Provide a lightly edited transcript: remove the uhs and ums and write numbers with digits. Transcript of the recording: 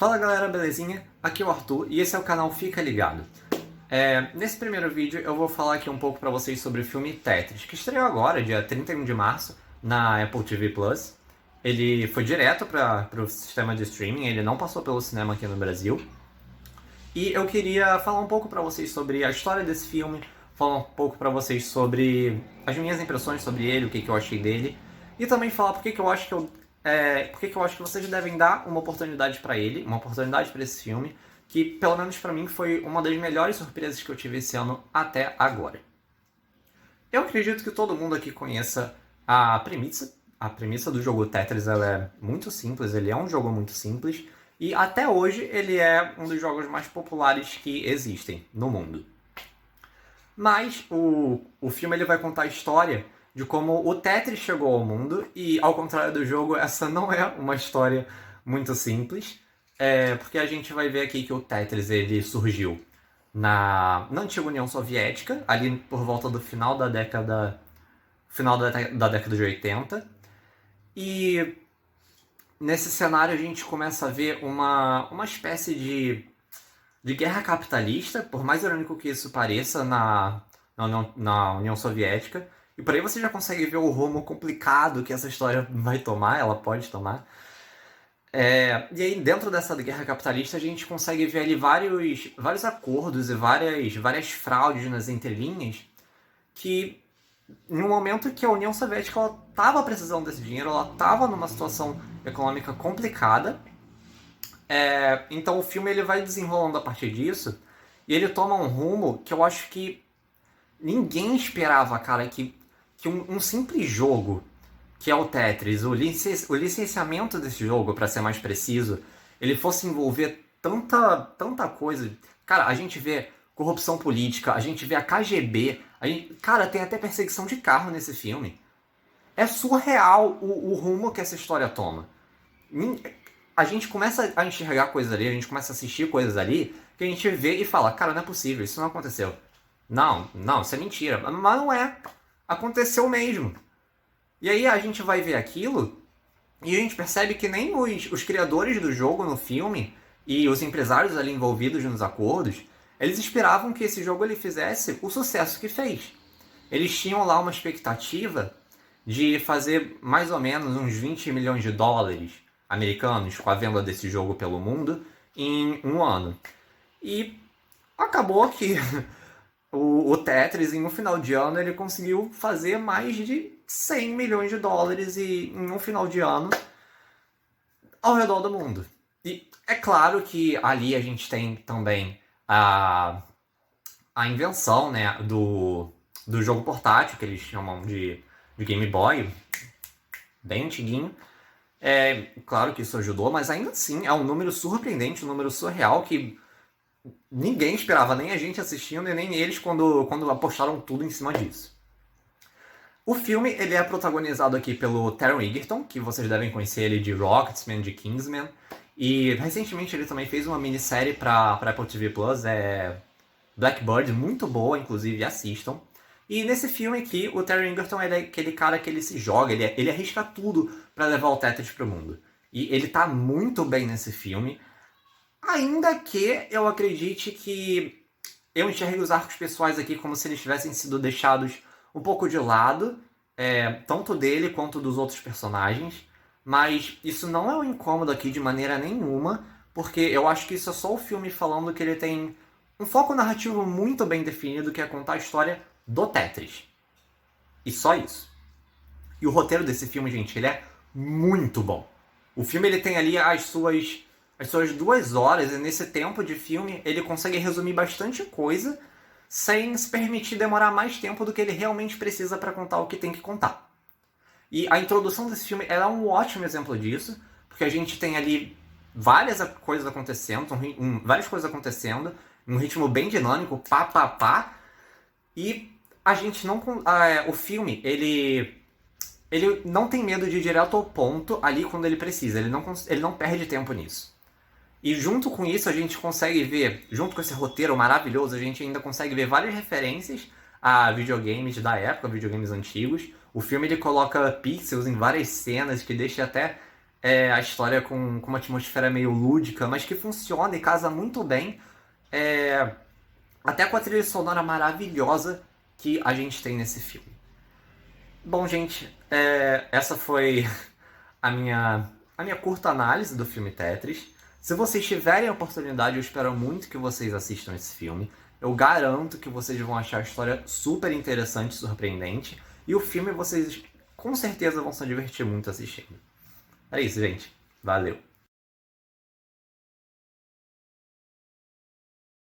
Fala galera, belezinha? Aqui é o Arthur e esse é o canal Fica Ligado. Nesse primeiro vídeo eu vou falar aqui um pouco pra vocês sobre o filme Tetris, que estreou agora, dia 31 de março, na Apple TV+. Ele foi direto para o sistema de streaming, ele não passou pelo cinema aqui no Brasil. E eu queria falar um pouco pra vocês sobre a história desse filme, falar um pouco pra vocês sobre as minhas impressões sobre ele, o que eu achei dele, e também falar por que eu acho que vocês devem dar uma oportunidade pra ele, uma oportunidade pra esse filme, que pelo menos pra mim foi uma das melhores surpresas que eu tive esse ano até agora. Eu acredito que todo mundo aqui conheça a premissa. A premissa do jogo Tetris ela é muito simples, ele é um jogo muito simples, e até hoje ele é um dos jogos mais populares que existem no mundo. Mas o filme ele vai contar a história de como o Tetris chegou ao mundo, e ao contrário do jogo, essa não é uma história muito simples, porque a gente vai ver aqui que o Tetris ele surgiu na antiga União Soviética, ali por volta do final da década de 80, e nesse cenário a gente começa a ver uma espécie de guerra capitalista, por mais irônico que isso pareça, na União Soviética. E por aí você já consegue ver o rumo complicado que essa história vai tomar, ela pode tomar. E aí, dentro dessa guerra capitalista, a gente consegue ver ali vários acordos e várias fraudes nas entrelinhas que, em um momento que a União Soviética estava precisando desse dinheiro, ela estava numa situação econômica complicada. Então o filme ele vai desenrolando a partir disso, e ele toma um rumo que eu acho que ninguém esperava, cara, que um simples jogo, que é o Tetris, o licenciamento desse jogo, para ser mais preciso, ele fosse envolver tanta coisa. Cara, a gente vê corrupção política, a gente vê a KGB, cara, tem até perseguição de carro nesse filme. É surreal o rumo que essa história toma. A gente começa a enxergar coisas ali, a gente começa a assistir coisas ali, que a gente vê e fala, cara, não é possível, isso não aconteceu. Não, isso é mentira. Mas não é. Aconteceu mesmo. E aí a gente vai ver aquilo e a gente percebe que nem os criadores do jogo no filme e os empresários ali envolvidos nos acordos, eles esperavam que esse jogo ele fizesse o sucesso que fez. Eles tinham lá uma expectativa de fazer mais ou menos uns 20 milhões de dólares americanos com a venda desse jogo pelo mundo em um ano. E acabou que o Tetris, em um final de ano, ele conseguiu fazer mais de 100 milhões de dólares em um final de ano ao redor do mundo. E é claro que ali a gente tem também a invenção, né, do jogo portátil, que eles chamam de Game Boy, bem antiguinho. Claro que isso ajudou, mas ainda assim é um número surpreendente, um número surreal que ninguém esperava, nem a gente assistindo e nem eles quando apostaram tudo em cima disso. O filme ele é protagonizado aqui pelo Taron Egerton, que vocês devem conhecer ele de Rocketman, de Kingsman, e recentemente ele também fez uma minissérie para Apple TV+, Blackbird, muito boa, inclusive assistam. E nesse filme aqui, o Taron Egerton é aquele cara que ele se joga, ele arrisca tudo para levar o Tetris pro mundo. E ele tá muito bem nesse filme, ainda que eu acredite que eu enxergue os arcos pessoais aqui como se eles tivessem sido deixados um pouco de lado, tanto dele quanto dos outros personagens, mas isso não é um incômodo aqui de maneira nenhuma, porque eu acho que isso é só o filme falando que ele tem um foco narrativo muito bem definido, que é contar a história do Tetris. E só isso. E o roteiro desse filme, gente, ele é muito bom. O filme ele tem ali as suas 2 horas, e nesse tempo de filme ele consegue resumir bastante coisa sem se permitir demorar mais tempo do que ele realmente precisa para contar o que tem que contar. E a introdução desse filme é um ótimo exemplo disso, porque a gente tem ali várias coisas acontecendo, num ritmo bem dinâmico, pá, e a gente não... o filme, ele não tem medo de ir direto ao ponto ali quando ele precisa, ele não perde tempo nisso. E junto com isso a gente consegue ver, junto com esse roteiro maravilhoso, a gente ainda consegue ver várias referências a videogames da época, videogames antigos. O filme ele coloca pixels em várias cenas que deixa até a história com uma atmosfera meio lúdica, mas que funciona e casa muito bem, é, até com a trilha sonora maravilhosa que a gente tem nesse filme. Bom, gente, essa foi a minha curta análise do filme Tetris. Se vocês tiverem a oportunidade, eu espero muito que vocês assistam esse filme. Eu garanto que vocês vão achar a história super interessante e surpreendente. E o filme vocês com certeza vão se divertir muito assistindo. É isso, gente. Valeu.